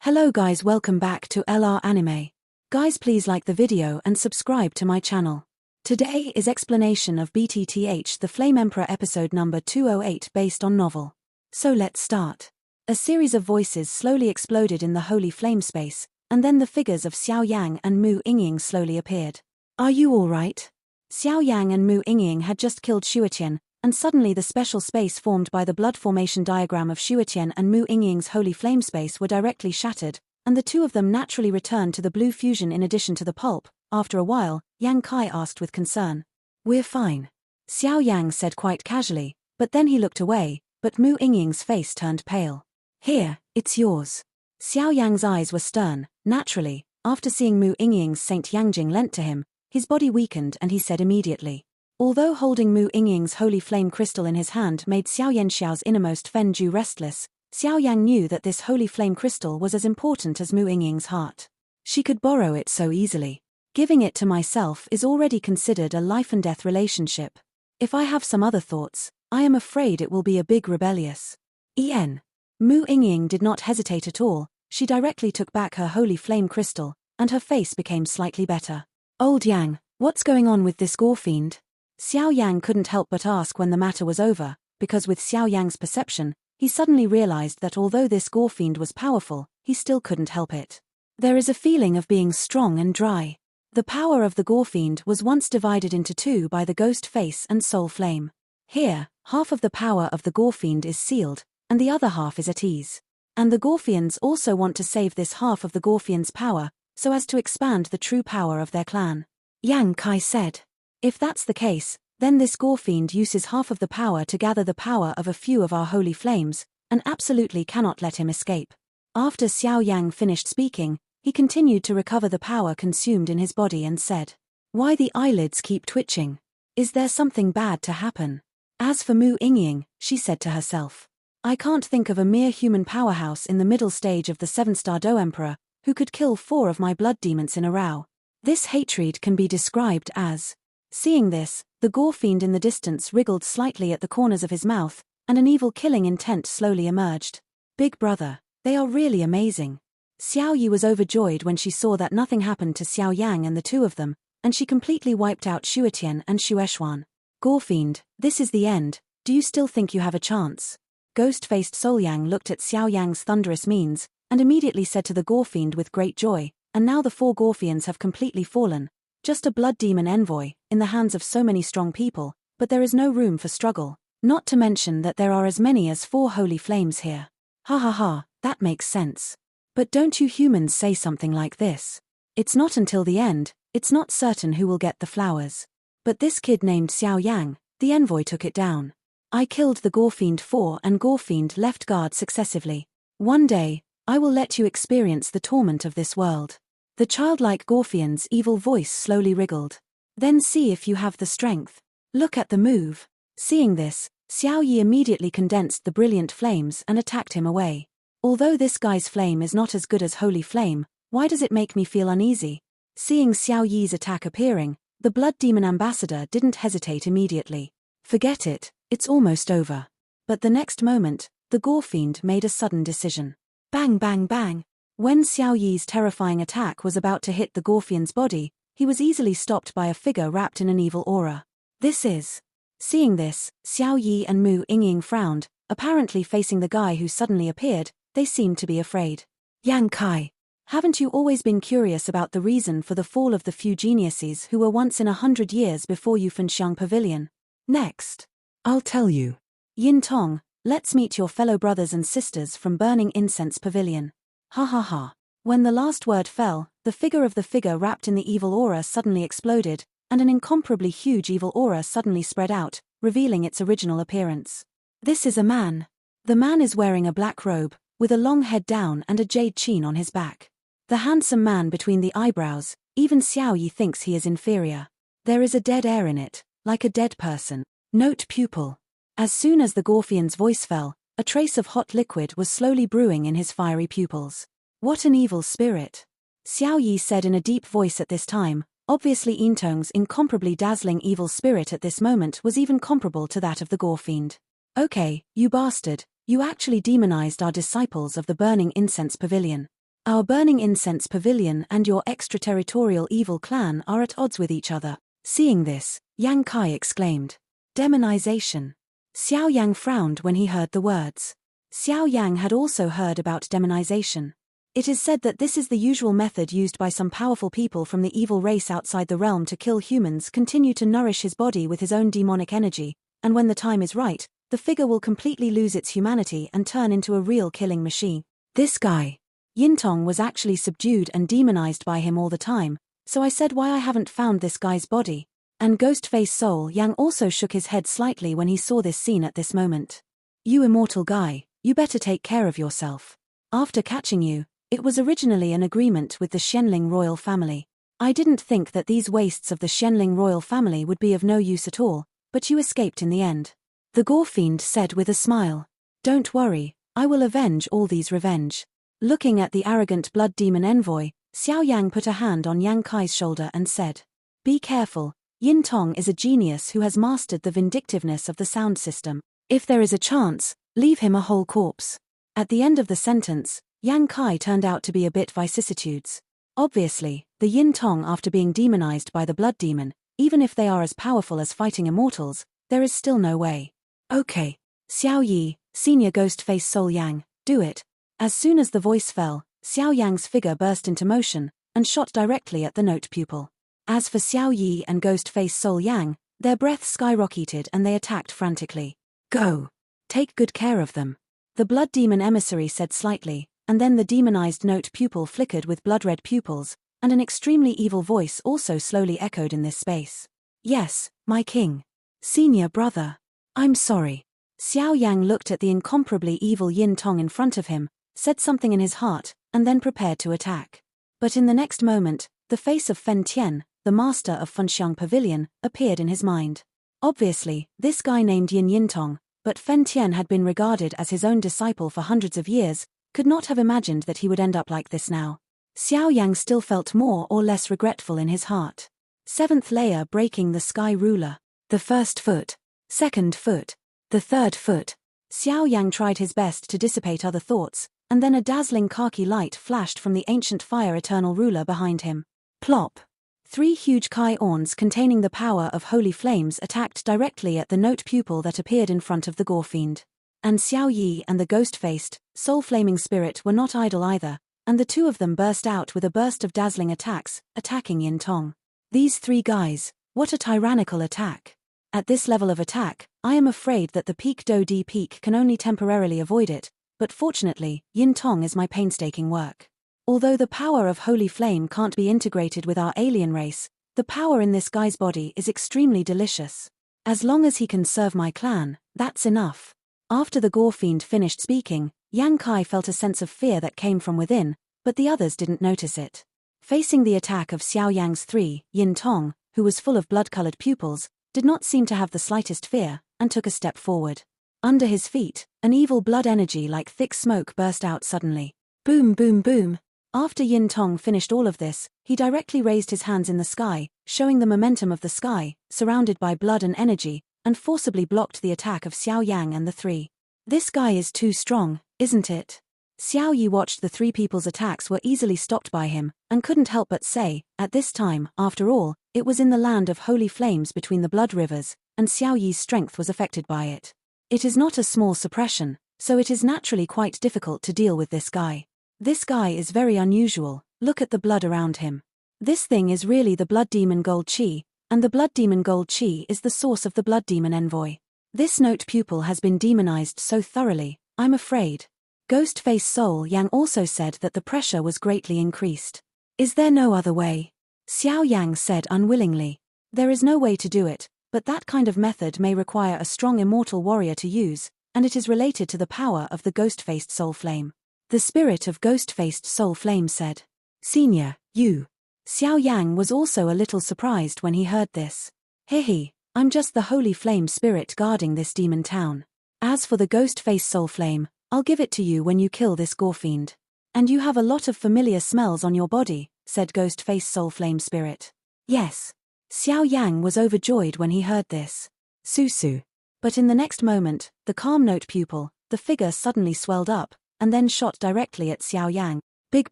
Hello guys, welcome back to LR Anime. Guys, please like the video and subscribe to my channel. Today is explanation of BTTH The Flame Emperor episode number 208 based on novel. So let's start. A series of voices slowly exploded in the holy flame space, and then the figures of Xiao Yang and Mu Yingying slowly appeared. Are you alright? Xiao Yang and Mu Yingying had just killed Xiaotian, and suddenly the special space formed by the blood formation diagram of Xiaotian and Mu Yingying's holy flame space were directly shattered, and the two of them naturally returned to the blue fusion in addition to the pulp. After a while, Yang Kai asked with concern. "We're fine," Xiao Yang said quite casually, but then he looked away, but Mu Yingying's face turned pale. "Here, it's yours." Xiao Yang's eyes were stern. Naturally, after seeing Mu Yingying's Saint Yangjing lent to him, his body weakened and he said immediately. Although holding Mu Yingying's holy flame crystal in his hand made Xiao Yanxiao's innermost Fenju restless, Xiao Yang knew that this holy flame crystal was as important as Mu Yingying's heart. She could borrow it so easily. Giving it to myself is already considered a life-and-death relationship. If I have some other thoughts, I am afraid it will be a big rebellious. Mu Yingying did not hesitate at all. She directly took back her holy flame crystal, and her face became slightly better. "Old Yang, what's going on with this Gore fiend?" Xiao Yang couldn't help but ask when the matter was over, because with Xiao Yang's perception, he suddenly realized that although this Gore fiend was powerful, he still couldn't help it. There is a feeling of being strong and dry. The power of the Gore fiend was once divided into two by the ghost face and soul flame. Here, half of the power of the Gore fiend is sealed, and the other half is at ease. And the Gorfians also want to save this half of the Gorfians' power, so as to expand the true power of their clan. Yang Kai said. "If that's the case, then this Gore fiend uses half of the power to gather the power of a few of our holy flames, and absolutely cannot let him escape." After Xiao Yang finished speaking, he continued to recover the power consumed in his body and said, "Why the eyelids keep twitching? Is there something bad to happen?" As for Mu Yingying, she said to herself, "I can't think of a mere human powerhouse in the middle stage of the 7-star Do Emperor, who could kill 4 of my blood demons in a row. This hatred can be described as..." Seeing this, the Gore fiend in the distance wriggled slightly at the corners of his mouth, and an evil killing intent slowly emerged. "Big brother, they are really amazing." Xiao Yi was overjoyed when she saw that nothing happened to Xiao Yang and the two of them, and she completely wiped out Xiaotian and Xueshuan. "Gore fiend, this is the end. Do you still think you have a chance?" Ghost-faced Sol Yang looked at Xiao Yang's thunderous means, and immediately said to the Gore fiend with great joy, "And now the 4 Gorfians have completely fallen. Just a blood demon envoy, in the hands of so many strong people, but there is no room for struggle, not to mention that there are as many as 4 holy flames here. Ha ha ha, that makes sense. But don't you humans say something like this. It's not until the end, it's not certain who will get the flowers. But this kid named Xiao Yang, the envoy took it down. I killed the Gore fiend 4 and Gore fiend left guard successively. One day, I will let you experience the torment of this world." The childlike Gorfian's evil voice slowly wriggled. "Then see if you have the strength. Look at the move." Seeing this, Xiao Yi immediately condensed the brilliant flames and attacked him away. Although this guy's flame is not as good as holy flame, why does it make me feel uneasy? Seeing Xiao Yi's attack appearing, the blood demon ambassador didn't hesitate immediately. "Forget it, it's almost over." But the next moment, the Gore fiend made a sudden decision. Bang bang bang. When Xiao Yi's terrifying attack was about to hit the Gorfian's body, he was easily stopped by a figure wrapped in an evil aura. "This is..." Seeing this, Xiao Yi and Mu Yingying frowned, apparently facing the guy who suddenly appeared. They seemed to be afraid. "Yang Kai, haven't you always been curious about the reason for the fall of the few geniuses who were once in 100 years before Yufanxiang Pavilion? Next, I'll tell you. Yin Tong, let's meet your fellow brothers and sisters from Burning Incense Pavilion." Ha ha ha. When the last word fell, the figure of the figure wrapped in the evil aura suddenly exploded, and an incomparably huge evil aura suddenly spread out, revealing its original appearance. This is a man. The man is wearing a black robe, with a long head down and a jade chain on his back. The handsome man between the eyebrows, even Xiao Yi thinks he is inferior. There is a dead air in it, like a dead person. Note pupil. As soon as the Gorfian's voice fell, a trace of hot liquid was slowly brewing in his fiery pupils. "What an evil spirit," Xiao Yi said in a deep voice at this time. Obviously Yin Tong's incomparably dazzling evil spirit at this moment was even comparable to that of the Gore fiend. "Okay, you bastard, you actually demonized our disciples of the Burning Incense Pavilion. Our burning incense pavilion and your extraterritorial evil clan are at odds with each other. Seeing this, Yang Kai exclaimed. Demonization. Xiao Yang frowned when he heard the words. Xiao Yang had also heard about demonization. It is said that this is the usual method used by some powerful people from the evil race outside the realm to kill humans, continue to nourish his body with his own demonic energy, and when the time is right, the figure will completely lose its humanity and turn into a real killing machine. This guy, Yin Tong, was actually subdued and demonized by him all the time, so I said why I haven't found this guy's body. And Ghostface Soul Yang also shook his head slightly when he saw this scene at this moment. You immortal guy, you better take care of yourself. After catching you, it was originally an agreement with the Xianling royal family. I didn't think that these wastes of the Xianling royal family would be of no use at all, but you escaped in the end. The Gore Fiend said with a smile. Don't worry, I will avenge all these revenge. Looking at the arrogant blood demon envoy, Xiao Yang put a hand on Yang Kai's shoulder and said, Be careful, Yin Tong is a genius who has mastered the vindictiveness of the sound system. If there is a chance, leave him a whole corpse. At the end of the sentence, Yang Kai turned out to be a bit vicissitudes. Obviously, the Yin Tong, after being demonized by the blood demon, even if they are as powerful as fighting immortals, there is still no way. Okay. Xiao Yi, Senior Ghostface Soul Yang, do it. As soon as the voice fell, Xiao Yang's figure burst into motion, and shot directly at the note pupil. As for Xiao Yi and Ghostface Soul Yang, their breaths skyrocketed and they attacked frantically. Go. Take good care of them. The blood demon emissary said slightly, and then the demonized note pupil flickered with blood-red pupils, and an extremely evil voice also slowly echoed in this space. Yes, my king. Senior brother. I'm sorry. Xiao Yang looked at the incomparably evil Yin Tong in front of him, said something in his heart, and then prepared to attack. But in the next moment, the face of Fen Tian, the master of Funxiang Pavilion, appeared in his mind. Obviously, this guy named Yin Tong, but Fen Tian had been regarded as his own disciple for hundreds of years, could not have imagined that he would end up like this now. Xiao Yang still felt more or less regretful in his heart. Seventh layer breaking the sky ruler. The first foot. Second foot. The third foot. Xiao Yang tried his best to dissipate other thoughts, and then a dazzling khaki light flashed from the ancient fire eternal ruler behind him. Plop. 3 huge Kai orns containing the power of holy flames attacked directly at the note pupil that appeared in front of the Gore Fiend. And Xiao Yi and the ghost-faced, soul-flaming spirit were not idle either, and the two of them burst out with a burst of dazzling attacks, attacking Yin Tong. These 3 guys, what a tyrannical attack. At this level of attack, I am afraid that the Peak Do D Peak can only temporarily avoid it, but fortunately, Yin Tong is my painstaking work. Although the power of holy flame can't be integrated with our alien race, the power in this guy's body is extremely delicious. As long as he can serve my clan, that's enough. After the Gore Fiend finished speaking, Yang Kai felt a sense of fear that came from within, but the others didn't notice it. Facing the attack of Xiao Yang's 3, Yin Tong, who was full of blood-colored pupils, did not seem to have the slightest fear, and took a step forward. Under his feet, an evil blood energy like thick smoke burst out suddenly. Boom boom boom. After Yin Tong finished all of this, he directly raised his hands in the sky, showing the momentum of the sky, surrounded by blood and energy, and forcibly blocked the attack of Xiao Yang and the 3. This guy is too strong, isn't it? Xiao Yi watched the 3 people's attacks were easily stopped by him, and couldn't help but say, at this time, after all, it was in the land of holy flames between the blood rivers, and Xiao Yi's strength was affected by it. It is not a small suppression, so it is naturally quite difficult to deal with this guy. This guy is very unusual, look at the blood around him. This thing is really the blood demon gold chi, and the blood demon gold chi is the source of the blood demon envoy. This note pupil has been demonized so thoroughly, I'm afraid. Ghostface Soul Yang also said that the pressure was greatly increased. Is there no other way? Xiao Yang said unwillingly. There is no way to do it, but that kind of method may require a strong immortal warrior to use, and it is related to the power of the ghost-faced soul flame. The spirit of ghost-faced soul flame said. Senior, you. Xiao Yang was also a little surprised when he heard this. Hehe, I'm just the holy flame spirit guarding this demon town. As for the ghost-faced soul flame, I'll give it to you when you kill this Gore Fiend. And you have a lot of familiar smells on your body, said Ghost-Face Soul Flame Spirit. Yes. Xiao Yang was overjoyed when he heard this. Susu. But in the next moment, the calm note pupil, the figure suddenly swelled up, and then shot directly at Xiao Yang. Big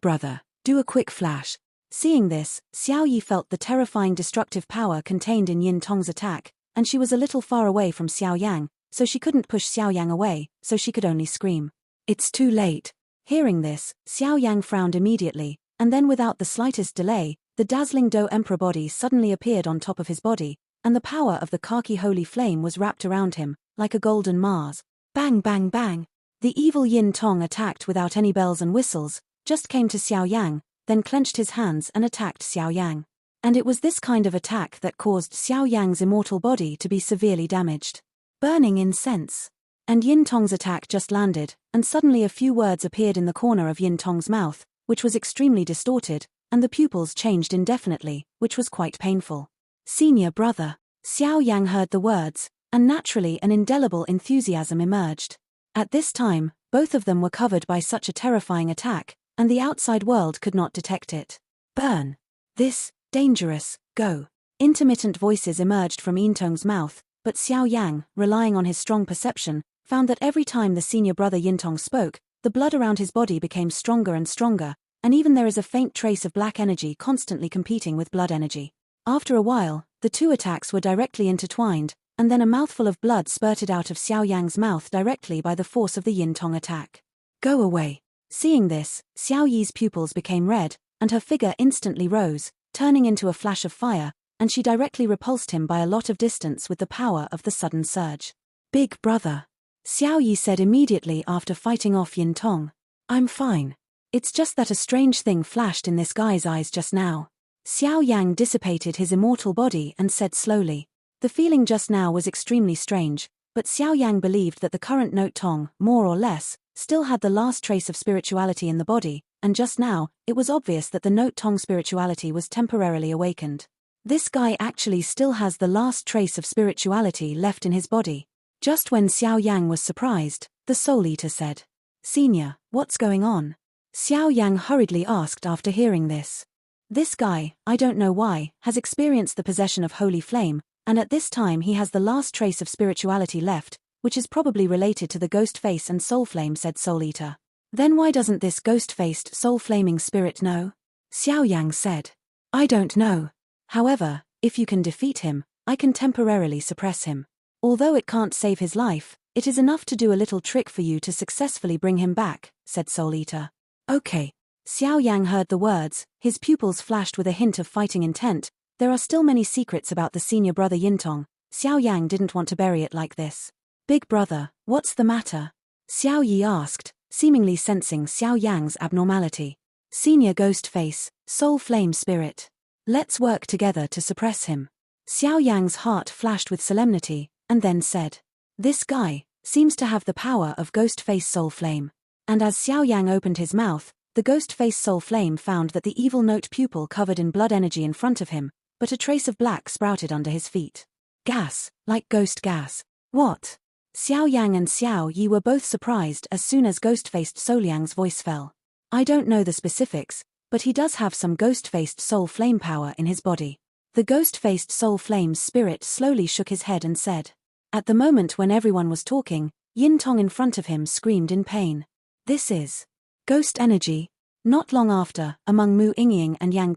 brother, do a quick flash. Seeing this, Xiao Yi felt the terrifying destructive power contained in Yin Tong's attack, and she was a little far away from Xiao Yang, so she couldn't push Xiao Yang away, so she could only scream. It's too late. Hearing this, Xiao Yang frowned immediately, and then without the slightest delay, the dazzling Do Emperor body suddenly appeared on top of his body, and the power of the khaki holy flame was wrapped around him, like a golden Mars. Bang bang bang! The evil Yin Tong attacked without any bells and whistles, just came to Xiao Yang, then clenched his hands and attacked Xiao Yang. And it was this kind of attack that caused Xiao Yang's immortal body to be severely damaged. Burning incense. And Yin Tong's attack just landed, and suddenly a few words appeared in the corner of Yin Tong's mouth, which was extremely distorted, and the pupils changed indefinitely, which was quite painful. Senior brother. Xiao Yang heard the words, and naturally an indelible enthusiasm emerged. At this time, both of them were covered by such a terrifying attack, and the outside world could not detect it. Burn. This, dangerous, go. Intermittent voices emerged from Yin Tong's mouth, but Xiao Yang, relying on his strong perception, found that every time the senior brother Yin Tong spoke, the blood around his body became stronger and stronger, and even there is a faint trace of black energy constantly competing with blood energy. After a while, the two attacks were directly intertwined, and then a mouthful of blood spurted out of Xiao Yang's mouth directly by the force of the Yin Tong attack. Go away. Seeing this, Xiao Yi's pupils became red, and her figure instantly rose, turning into a flash of fire, and she directly repulsed him by a lot of distance with the power of the sudden surge. Big brother. Xiao Yi said immediately after fighting off Yin Tong. I'm fine. It's just that a strange thing flashed in this guy's eyes just now. Xiao Yang dissipated his immortal body and said slowly. The feeling just now was extremely strange, but Xiao Yang believed that the current Note Tong, more or less, still had the last trace of spirituality in the body, and just now, it was obvious that the Note Tong spirituality was temporarily awakened. This guy actually still has the last trace of spirituality left in his body. Just when Xiao Yang was surprised, the Soul Eater said, Senior, what's going on? Xiao Yang hurriedly asked after hearing this. This guy, I don't know why, has experienced the possession of holy flame, and at this time he has the last trace of spirituality left, which is probably related to the ghost face and soul flame, said Soul Eater. Then why doesn't this ghost-faced soul-flaming spirit know? Xiao Yang said. I don't know. However, if you can defeat him, I can temporarily suppress him. Although it can't save his life, it is enough to do a little trick for you to successfully bring him back, said Soul Eater. Okay. Xiao Yang heard the words, his pupils flashed with a hint of fighting intent. There are still many secrets about the senior brother Yin Tong. Xiao Yang didn't want to bury it like this. Big brother, what's the matter? Xiao Yi asked, seemingly sensing Xiao Yang's abnormality. Senior ghost face, soul flame spirit. Let's work together to suppress him. Xiao Yang's heart flashed with solemnity, and then said. This guy seems to have the power of ghost face soul flame. And as Xiao Yang opened his mouth, the ghost face soul flame found that the evil note pupil covered in blood energy in front of him, but a trace of black sprouted under his feet. Gas, like ghost gas. What? Xiao Yang and Xiao Yi were both surprised as soon as ghost-faced Soul Yang's voice fell. I don't know the specifics, but he does have some ghost-faced soul flame power in his body. The ghost-faced soul flame's spirit slowly shook his head and said. At the moment when everyone was talking, Yin Tong in front of him screamed in pain. This is ghost energy. Not long after, among Mu Yingying and Yang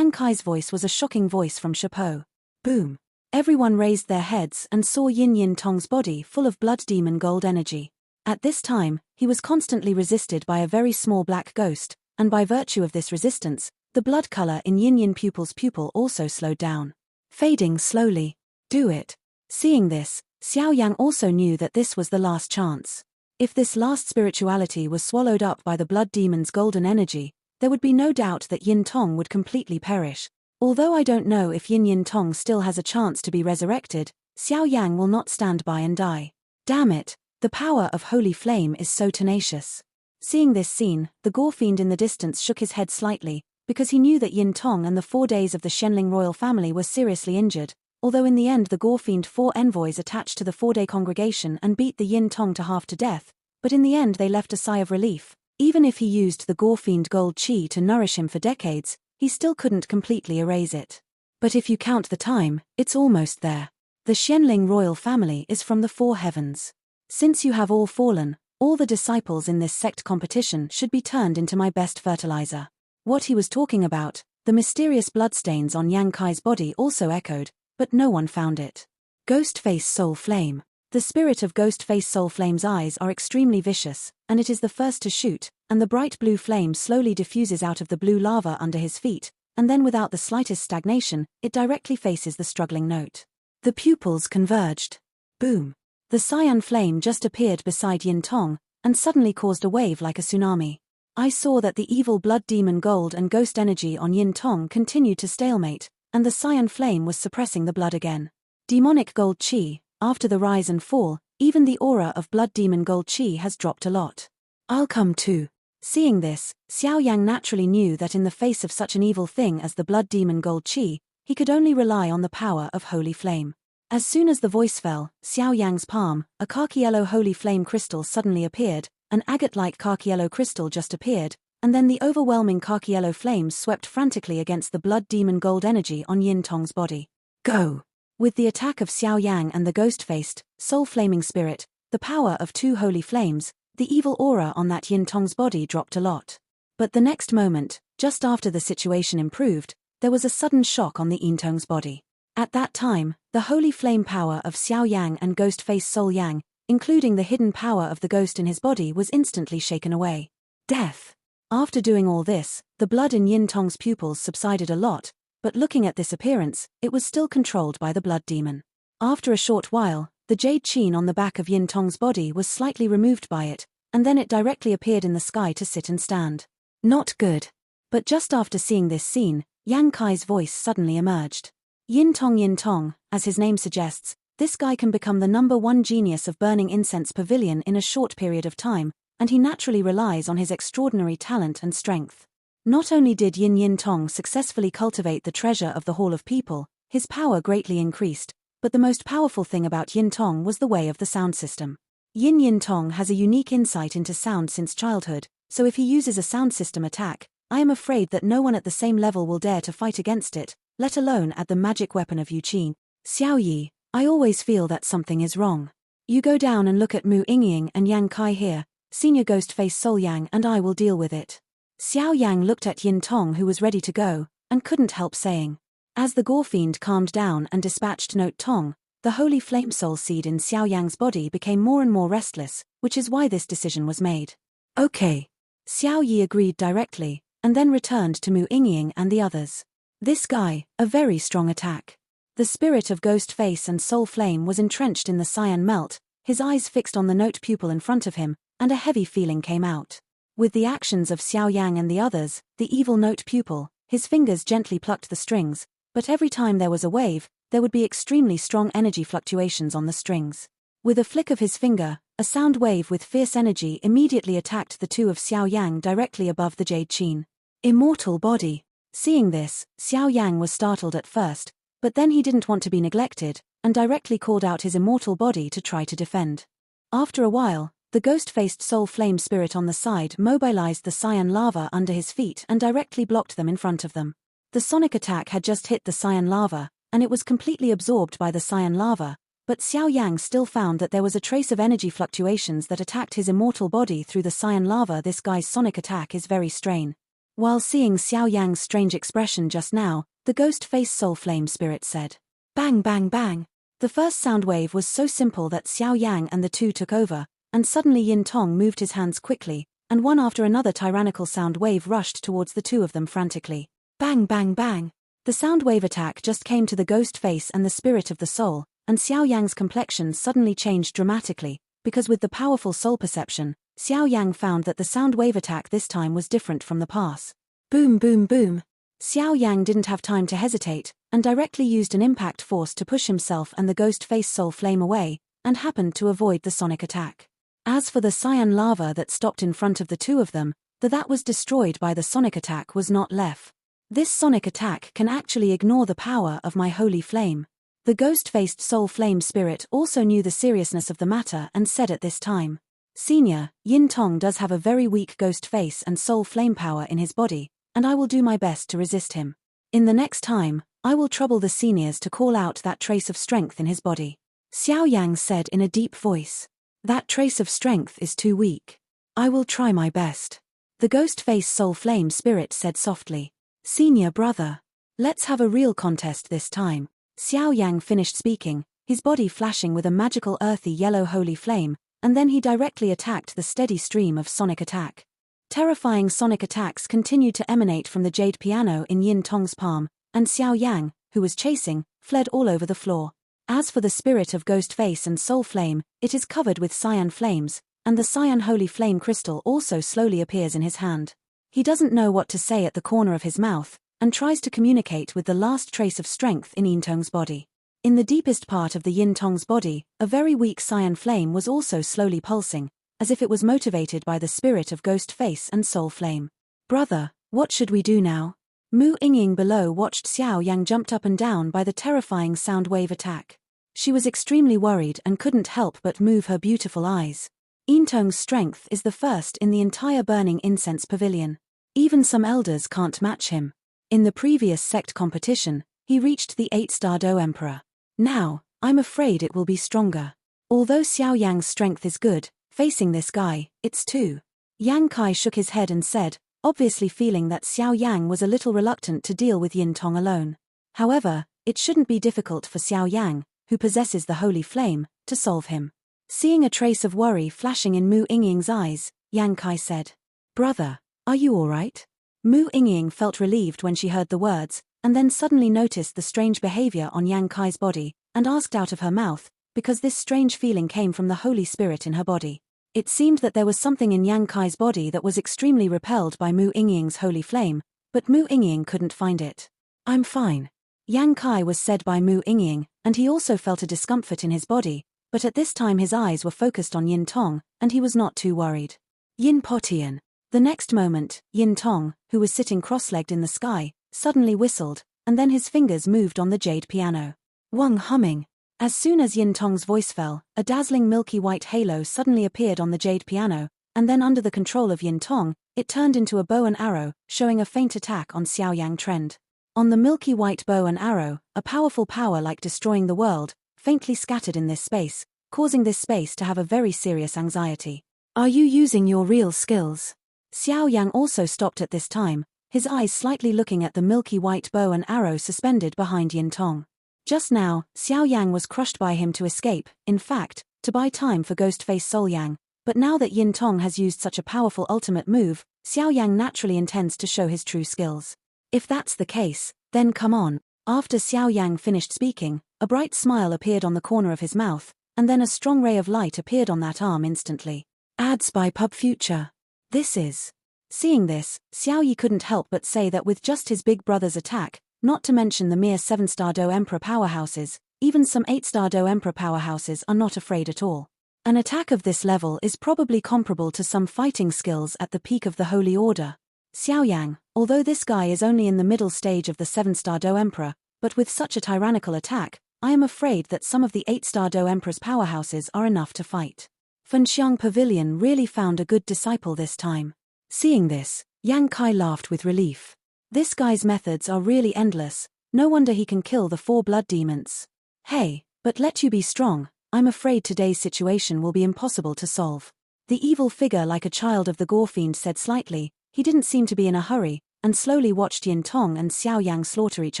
Kai's voice was a shocking voice from Chapeau. Boom. Everyone raised their heads and saw Yin Tong's body full of blood demon gold energy. At this time, he was constantly resisted by a very small black ghost, and by virtue of this resistance, the blood color in Yin pupil's pupil also slowed down. Fading slowly. Do it. Seeing this, Xiao Yang also knew that this was the last chance. If this last spirituality was swallowed up by the blood demon's golden energy, there would be no doubt that Yin Tong would completely perish. Although I don't know if Yin Tong still has a chance to be resurrected, Xiao Yang will not stand by and die. Damn it, the power of holy flame is so tenacious. Seeing this scene, the Gore Fiend in the distance shook his head slightly, because he knew that Yin Tong and the 4 days of the Shenling royal family were seriously injured, although in the end the Gore Fiend 4 envoys attached to the 4-day congregation and beat the Yin Tong to half to death, but in the end they left a sigh of relief. Even if he used the Gore Fiend gold chi to nourish him for decades, he still couldn't completely erase it. But if you count the time, it's almost there. The Shenling royal family is from the 4 heavens. Since you have all fallen, All the disciples in this sect competition should be turned into my best fertilizer. What he was talking about, the mysterious bloodstains on Yang Kai's body also echoed, but no one found it. Ghostface Soul Flame. The spirit of Ghostface Soul Flame's eyes are extremely vicious, and it is the first to shoot, and the bright blue flame slowly diffuses out of the blue lava under his feet, and then without the slightest stagnation, it directly faces the struggling note. The pupils converged. Boom. The cyan flame just appeared beside Yin Tong, and suddenly caused a wave like a tsunami. I saw that the evil blood demon gold and ghost energy on Yin Tong continued to stalemate, and the cyan flame was suppressing the blood again. Demonic gold chi, after the rise and fall, even the aura of blood demon gold chi has dropped a lot. I'll come too. Seeing this, Xiao Yang naturally knew that in the face of such an evil thing as the blood demon gold chi, he could only rely on the power of holy flame. As soon as the voice fell, Xiao Yang's palm, a khaki yellow holy flame crystal suddenly appeared, an agate-like khaki yellow crystal just appeared, and then the overwhelming khaki yellow flames swept frantically against the blood demon gold energy on Yin Tong's body. Go! With the attack of Xiao Yang and the ghost-faced, soul-flaming spirit, the power of two holy flames, the evil aura on that Yin Tong's body dropped a lot. But the next moment, just after the situation improved, there was a sudden shock on the Yin Tong's body. At that time, the holy flame power of Xiao Yang and ghost-faced Soul Yang, including the hidden power of the ghost in his body, was instantly shaken away. Death. After doing all this, the blood in Yin Tong's pupils subsided a lot, but looking at this appearance, it was still controlled by the blood demon. After a short while, the jade chain on the back of Yin Tong's body was slightly removed by it, and then it directly appeared in the sky to sit and stand. Not good. But just after seeing this scene, Yang Kai's voice suddenly emerged. Yin Tong, as his name suggests, this guy can become the #1 genius of burning incense pavilion in a short period of time, and he naturally relies on his extraordinary talent and strength. Not only did Yin Tong successfully cultivate the treasure of the Hall of People, his power greatly increased, but the most powerful thing about Yin Tong was the way of the sound system. Yin Tong has a unique insight into sound since childhood, so if he uses a sound system attack, I am afraid that no one at the same level will dare to fight against it, let alone at the magic weapon of Yuqin. Xiao Yi, I always feel that something is wrong. You go down and look at Mu Yingying and Yang Kai here, senior ghost-face Soul Yang, and I will deal with it. Xiao Yang looked at Yin Tong, who was ready to go, and couldn't help saying. As the Gore Fiend calmed down and dispatched Note Tong, the holy flame soul seed in Xiao Yang's body became more and more restless, which is why this decision was made. Okay. Xiao Yi agreed directly, and then returned to Mu Yingying and the others. This guy, a very strong attack. The spirit of Ghost Face and Soul Flame was entrenched in the cyan melt, his eyes fixed on the note pupil in front of him, and a heavy feeling came out. With the actions of Xiao Yang and the others, the evil note pupil, his fingers gently plucked the strings, but every time there was a wave, there would be extremely strong energy fluctuations on the strings. With a flick of his finger, a sound wave with fierce energy immediately attacked the two of Xiao Yang directly above the jade chain. Immortal body. Seeing this, Xiao Yang was startled at first, but then he didn't want to be neglected, and directly called out his immortal body to try to defend. After a while, the ghost-faced soul flame spirit on the side mobilized the cyan lava under his feet and directly blocked them in front of them. The sonic attack had just hit the cyan lava, and it was completely absorbed by the cyan lava, but Xiao Yang still found that there was a trace of energy fluctuations that attacked his immortal body through the cyan lava. This guy's sonic attack is very strange. While seeing Xiao Yang's strange expression just now, the ghost-faced soul flame spirit said, "Bang bang bang." The first sound wave was so simple that Xiao Yang and the two took over, and suddenly Yin Tong moved his hands quickly, and one after another tyrannical sound wave rushed towards the two of them frantically. Bang bang bang. The sound wave attack just came to the ghost face and the spirit of the soul, and Xiao Yang's complexion suddenly changed dramatically, because with the powerful soul perception, Xiao Yang found that the sound wave attack this time was different from the past. Boom boom boom. Xiao Yang didn't have time to hesitate, and directly used an impact force to push himself and the ghost face soul flame away, and happened to avoid the sonic attack. As for the cyan lava that stopped in front of the two of them, that was destroyed by the sonic attack was not left. This sonic attack can actually ignore the power of my holy flame. The ghost-faced soul flame spirit also knew the seriousness of the matter and said at this time, "Senior, Yin Tong does have a very weak ghost face and soul flame power in his body, and I will do my best to resist him. In the next time, I will trouble the seniors to call out that trace of strength in his body." Xiao Yang said in a deep voice. That trace of strength is too weak. I will try my best. The ghost face soul flame spirit said softly. Senior brother. Let's have a real contest this time. Xiao Yang finished speaking, his body flashing with a magical earthy yellow holy flame, and then he directly attacked the steady stream of sonic attack. Terrifying sonic attacks continued to emanate from the jade piano in Yin Tong's palm, and Xiao Yang, who was chasing, fled all over the floor. As for the spirit of ghost face and soul flame, it is covered with cyan flames, and the cyan holy flame crystal also slowly appears in his hand. He doesn't know what to say at the corner of his mouth, and tries to communicate with the last trace of strength in Yin Tong's body. In the deepest part of the Yin Tong's body, a very weak cyan flame was also slowly pulsing, as if it was motivated by the spirit of ghost face and soul flame. Brother, what should we do now? Mu Yingying below watched Xiao Yang jumped up and down by the terrifying sound wave attack. She was extremely worried and couldn't help but move her beautiful eyes. Yin Tong's strength is the first in the entire burning incense pavilion. Even some elders can't match him. In the previous sect competition, he reached the 8-star Do Emperor. Now, I'm afraid it will be stronger. Although Xiao Yang's strength is good, facing this guy, it's too. Yang Kai shook his head and said, obviously feeling that Xiao Yang was a little reluctant to deal with Yin Tong alone. However, it shouldn't be difficult for Xiao Yang, who possesses the holy flame, to solve him. Seeing a trace of worry flashing in Mu Yingying's eyes, Yang Kai said, brother, are you alright? Mu Yingying felt relieved when she heard the words, and then suddenly noticed the strange behavior on Yang Kai's body, and asked out of her mouth, because this strange feeling came from the holy spirit in her body. It seemed that there was something in Yang Kai's body that was extremely repelled by Mu Yingying's holy flame, but Mu Yingying couldn't find it. I'm fine. Yang Kai was said by Mu Yingying, and he also felt a discomfort in his body, but at this time his eyes were focused on Yin Tong, and he was not too worried. Yin Potian. The next moment, Yin Tong, who was sitting cross-legged in the sky, suddenly whistled, and then his fingers moved on the jade piano. Wang humming. As soon as Yin Tong's voice fell, a dazzling milky white halo suddenly appeared on the jade piano, and then under the control of Yin Tong, it turned into a bow and arrow, showing a faint attack on Xiao Yang trend. On the milky white bow and arrow, a powerful power like destroying the world, faintly scattered in this space, causing this space to have a very serious anxiety. Are you using your real skills? Xiao Yang also stopped at this time, his eyes slightly looking at the milky white bow and arrow suspended behind Yin Tong. Just now, Xiao Yang was crushed by him to escape, in fact, to buy time for Ghostface Soul Yang, but now that Yin Tong has used such a powerful ultimate move, Xiao Yang naturally intends to show his true skills. If that's the case, then come on. After Xiao Yang finished speaking, a bright smile appeared on the corner of his mouth, and then a strong ray of light appeared on that arm instantly. Ads by Pub Future. This is. Seeing this, Xiao Yi couldn't help but say that with just his big brother's attack, not to mention the mere 7-star Do Emperor powerhouses, even some 8-star Do Emperor powerhouses are not afraid at all. An attack of this level is probably comparable to some fighting skills at the peak of the Holy Order. Xiao Yang, although this guy is only in the middle stage of the 7-star Do Emperor, but with such a tyrannical attack, I am afraid that some of the 8-star Do Emperor's powerhouses are enough to fight. Fenxiang Pavilion really found a good disciple this time. Seeing this, Yang Kai laughed with relief. This guy's methods are really endless, no wonder he can kill the 4 blood demons. Hey, but let you be strong, I'm afraid today's situation will be impossible to solve. The evil figure like a child of the Gore Fiend said slightly. He didn't seem to be in a hurry, and slowly watched Yin Tong and Xiao Yang slaughter each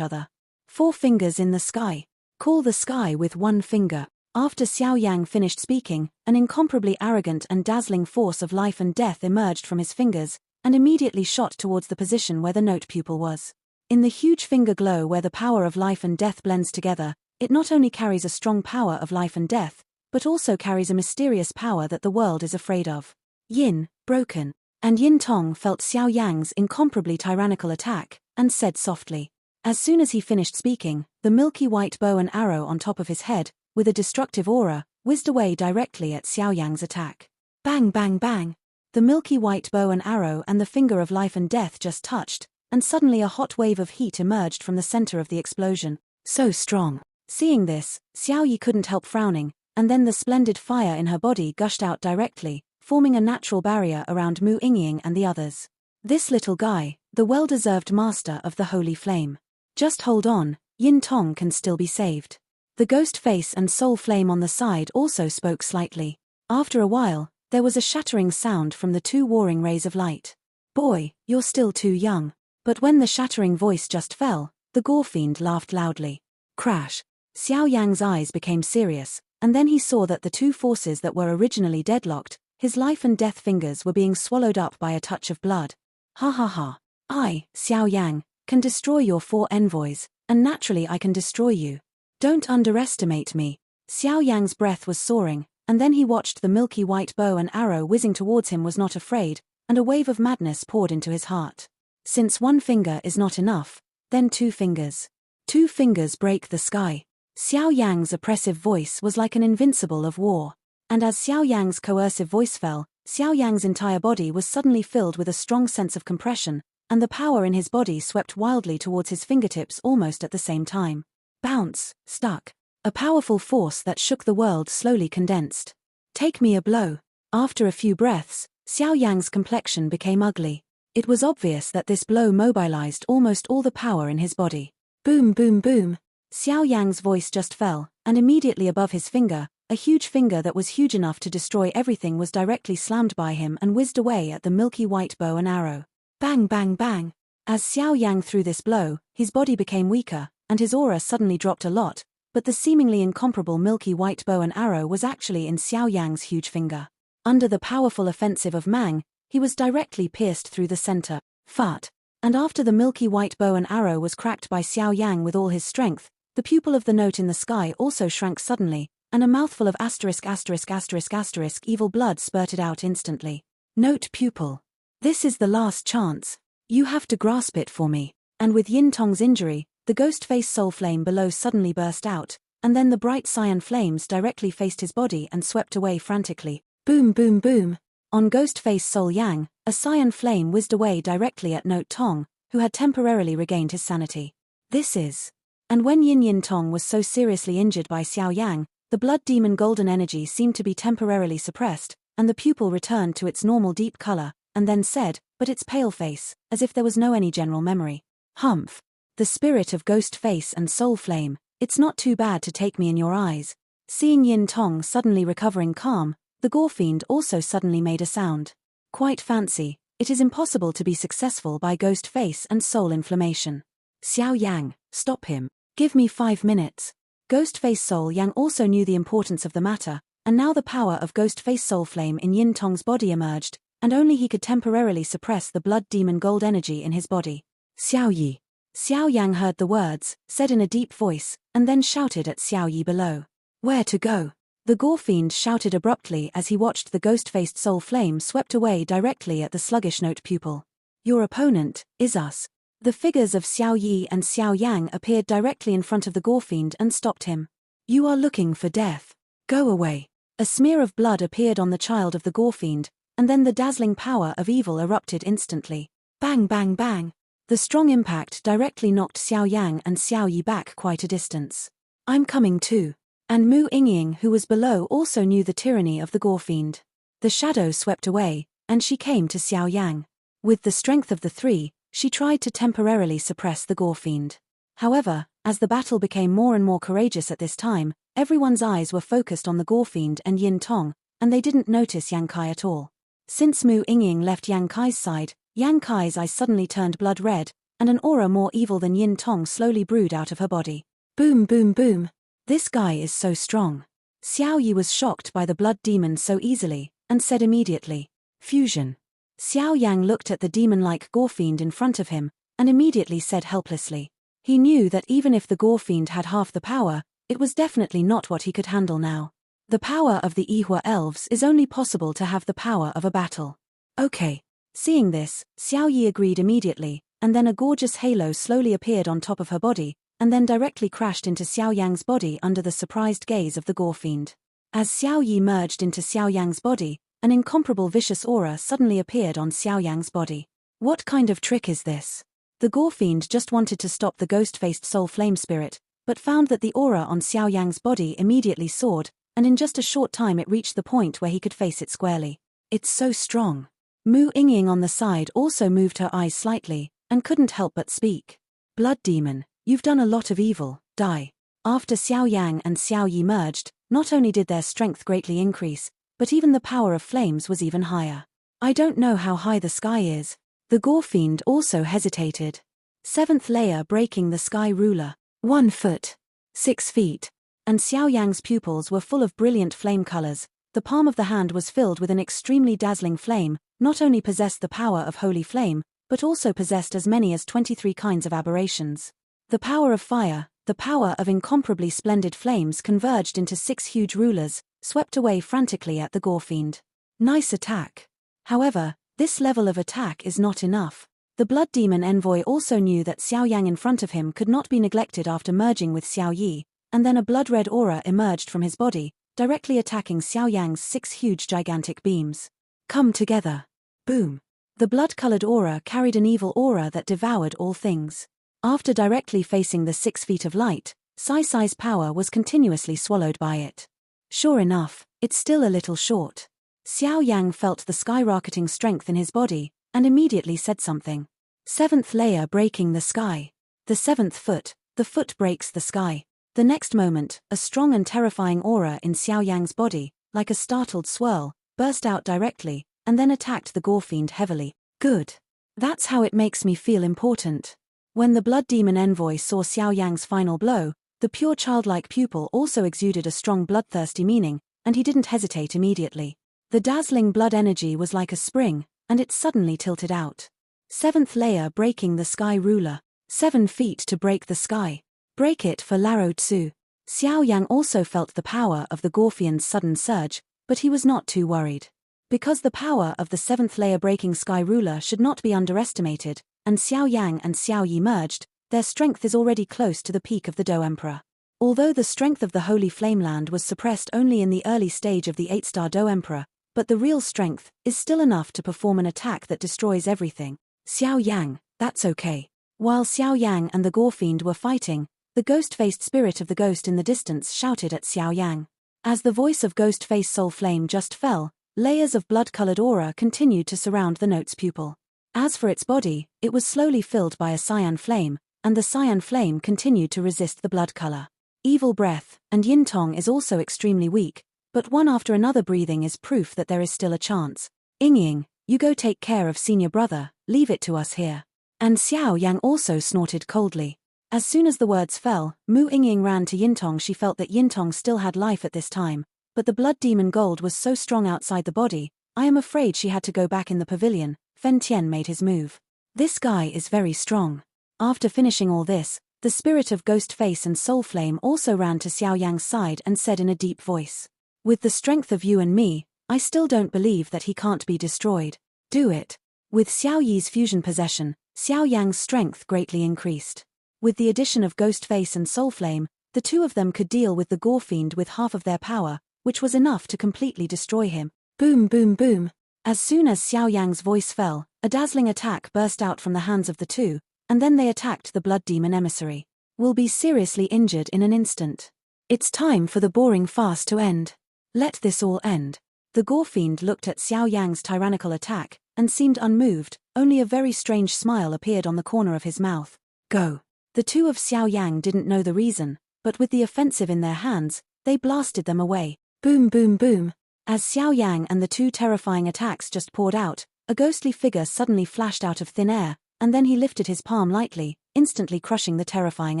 other. 4 fingers in the sky. Call the sky with 1 finger. After Xiao Yang finished speaking, an incomparably arrogant and dazzling force of life and death emerged from his fingers, and immediately shot towards the position where the note pupil was. In the huge finger glow where the power of life and death blends together, it not only carries a strong power of life and death, but also carries a mysterious power that the world is afraid of. Yin, broken. And Yin Tong felt Xiao Yang's incomparably tyrannical attack, and said softly. As soon as he finished speaking, the milky white bow and arrow on top of his head, with a destructive aura, whizzed away directly at Xiao Yang's attack. Bang bang bang! The milky white bow and arrow and the finger of life and death just touched, and suddenly a hot wave of heat emerged from the center of the explosion. So strong. Seeing this, Xiao Yi couldn't help frowning, and then the splendid fire in her body gushed out directly, forming a natural barrier around Mu Yingying and the others. This little guy, the well-deserved master of the holy flame. Just hold on, Yin Tong can still be saved. The ghost face and soul flame on the side also spoke slightly. After a while, there was a shattering sound from the two warring rays of light. "Boy, you're still too young." But when the shattering voice just fell, the Gore Fiend laughed loudly. Crash! Xiao Yang's eyes became serious, and then he saw that the two forces that were originally deadlocked, his life and death fingers, were being swallowed up by a touch of blood. Ha ha ha. I, Xiao Yang, can destroy your 4 envoys, and naturally I can destroy you. Don't underestimate me. Xiao Yang's breath was soaring, and then he watched the milky white bow and arrow whizzing towards him. Was not afraid, and a wave of madness poured into his heart. Since 1 finger is not enough, then 2 fingers. 2 fingers break the sky. Xiao Yang's oppressive voice was like an invincible of war. And as Xiao Yang's coercive voice fell, Xiao Yang's entire body was suddenly filled with a strong sense of compression, and the power in his body swept wildly towards his fingertips almost at the same time. Bounce, stuck. A powerful force that shook the world slowly condensed. Take me a blow. After a few breaths, Xiao Yang's complexion became ugly. It was obvious that this blow mobilized almost all the power in his body. Boom boom boom. Xiao Yang's voice just fell, and immediately above his finger, a huge finger that was huge enough to destroy everything was directly slammed by him and whizzed away at the milky white bow and arrow. Bang bang bang. As Xiao Yang threw this blow, his body became weaker, and his aura suddenly dropped a lot, but the seemingly incomparable milky white bow and arrow was actually in Xiao Yang's huge finger. Under the powerful offensive of Mang, he was directly pierced through the center. Fart. And after the milky white bow and arrow was cracked by Xiao Yang with all his strength, the pupil of the note in the sky also shrank suddenly, and a mouthful of ****** evil blood spurted out instantly. Note pupil. This is the last chance. You have to grasp it for me. And with Yin Tong's injury, the ghost face soul flame below suddenly burst out, and then the bright cyan flames directly faced his body and swept away frantically. Boom boom boom. On ghost face soul Yang, a cyan flame whizzed away directly at Note Tong, who had temporarily regained his sanity. This is. And when Yin Tong was so seriously injured by Xiao Yang, the blood demon golden energy seemed to be temporarily suppressed, and the pupil returned to its normal deep color, and then said, but its pale face, as if there was no any general memory. Humph. The spirit of ghost face and soul flame, it's not too bad to take me in your eyes. Seeing Yin Tong suddenly recovering calm, the Gore Fiend also suddenly made a sound. Quite fancy. It is impossible to be successful by ghost face and soul inflammation. Xiao Yang, stop him. Give me 5 minutes. Ghostface Soul Yang also knew the importance of the matter, and now the power of Ghostface Soul Flame in Yin Tong's body emerged, and only he could temporarily suppress the blood demon gold energy in his body. Xiao Yi. Xiao Yang heard the words, said in a deep voice, and then shouted at Xiao Yi below. Where to go? The Gore Fiend shouted abruptly as he watched the ghost-faced soul flame swept away directly at the sluggish note pupil. Your opponent is us. The figures of Xiao Yi and Xiao Yang appeared directly in front of the Gore Fiend and stopped him. You are looking for death. Go away. A smear of blood appeared on the child of the Gore Fiend, and then the dazzling power of evil erupted instantly. Bang bang bang. The strong impact directly knocked Xiao Yang and Xiao Yi back quite a distance. I'm coming too. And Mu Yingying, who was below, also knew the tyranny of the Gore Fiend. The shadow swept away, and she came to Xiao Yang. With the strength of the three, she tried to temporarily suppress the Gore Fiend. However, as the battle became more and more courageous at this time, everyone's eyes were focused on the Gore Fiend and Yin Tong, and they didn't notice Yang Kai at all. Since Mu Yingying left Yang Kai's side, Yang Kai's eyes suddenly turned blood red, and an aura more evil than Yin Tong slowly brewed out of her body. Boom boom boom. This guy is so strong. Xiao Yi was shocked by the blood demon so easily, and said immediately, Fusion. Xiao Yang looked at the demon-like Gore Fiend in front of him, and immediately said helplessly. He knew that even if the Gore Fiend had half the power, it was definitely not what he could handle now. The power of the Ihua elves is only possible to have the power of a battle. Okay. Seeing this, Xiao Yi agreed immediately, and then a gorgeous halo slowly appeared on top of her body, and then directly crashed into Xiao Yang's body under the surprised gaze of the Gore Fiend. As Xiao Yi merged into Xiao Yang's body, an incomparable vicious aura suddenly appeared on Xiao Yang's body. What kind of trick is this? The Gore Fiend just wanted to stop the ghost-faced soul flame spirit, but found that the aura on Xiao Yang's body immediately soared, and in just a short time it reached the point where he could face it squarely. It's so strong. Mu Yingying on the side also moved her eyes slightly, and couldn't help but speak. Blood demon, you've done a lot of evil, die. After Xiao Yang and Xiao Yi merged, not only did their strength greatly increase, but even the power of flames was even higher. I don't know how high the sky is. The Gore Fiend also hesitated. 7th layer breaking the sky ruler. 1 foot. 6 feet. And Xiao Yang's pupils were full of brilliant flame colors. The palm of the hand was filled with an extremely dazzling flame, not only possessed the power of holy flame, but also possessed as many as 23 kinds of aberrations. The power of fire, the power of incomparably splendid flames converged into 6 huge rulers, swept away frantically at the Gore Fiend. Nice attack. However, this level of attack is not enough. The Blood Demon Envoy also knew that Xiao Yang in front of him could not be neglected after merging with Xiao Yi, and then a blood-red aura emerged from his body, directly attacking Xiao Yang's 6 huge gigantic beams. Come together. Boom. The blood-colored aura carried an evil aura that devoured all things. After directly facing the 6 feet of light, Sai-Sai's power was continuously swallowed by it. Sure enough, it's still a little short. Xiao Yang felt the skyrocketing strength in his body, and immediately said something. 7th layer breaking the sky. The 7th foot, the foot breaks the sky. The next moment, a strong and terrifying aura in Xiao Yang's body, like a startled swirl, burst out directly, and then attacked the Gore Fiend heavily. Good. That's how it makes me feel important. When the Blood Demon Envoy saw Xiao Yang's final blow, the pure childlike pupil also exuded a strong bloodthirsty meaning, and he didn't hesitate immediately. The dazzling blood energy was like a spring, and it suddenly tilted out. 7th layer breaking the sky ruler. 7 feet to break the sky. Break it for Laro Tsu. Xiao Yang also felt the power of the Gore Fiend's sudden surge, but he was not too worried. Because the power of the 7th layer breaking sky ruler should not be underestimated, and Xiao Yang and Xiao Yi merged, their strength is already close to the peak of the Do Emperor. Although the strength of the Holy Flameland was suppressed only in the early stage of the 8-star Do Emperor, but the real strength is still enough to perform an attack that destroys everything. Xiao Yang, that's okay. While Xiao Yang and the Gore Fiend were fighting, the ghost-faced spirit of the ghost in the distance shouted at Xiao Yang. As the voice of Ghost-Face Soul Flame just fell, layers of blood-colored aura continued to surround the note's pupil. As for its body, it was slowly filled by a cyan flame, and the cyan flame continued to resist the blood color. Evil breath, and Yin Tong is also extremely weak, but one after another breathing is proof that there is still a chance. Ying, you go take care of senior brother, leave it to us here. And Xiao Yang also snorted coldly. As soon as the words fell, Mu Ying ran to Yin Tong. She felt that Yin Tong still had life at this time, but the blood demon gold was so strong outside the body, I am afraid she had to go back in the pavilion. Fen Tian made his move. This guy is very strong. After finishing all this, the spirit of Ghost Face and Soul Flame also ran to Xiao Yang's side and said in a deep voice, "With the strength of you and me, I still don't believe that he can't be destroyed. Do it." With Xiao Yi's fusion possession, Xiao Yang's strength greatly increased. With the addition of Ghost Face and Soul Flame, the two of them could deal with the Gore Fiend with half of their power, which was enough to completely destroy him. Boom boom boom. As soon as Xiao Yang's voice fell, a dazzling attack burst out from the hands of the two, and then they attacked the Blood Demon Emissary. Will be seriously injured in an instant. It's time for the boring fast to end. Let this all end. The Gore Fiend looked at Xiao Yang's tyrannical attack, and seemed unmoved. Only a very strange smile appeared on the corner of his mouth. Go. The two of Xiao Yang didn't know the reason, but with the offensive in their hands, they blasted them away. Boom boom boom. As Xiao Yang and the two terrifying attacks just poured out, a ghostly figure suddenly flashed out of thin air, and then he lifted his palm lightly, instantly crushing the terrifying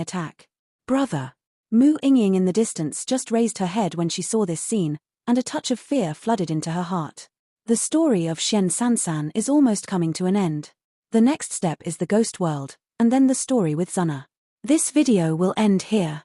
attack. Brother. Mu Ying in the distance just raised her head when she saw this scene, and a touch of fear flooded into her heart. The story of Xian Sansan is almost coming to an end. The next step is the ghost world, and then the story with Zuna. This video will end here.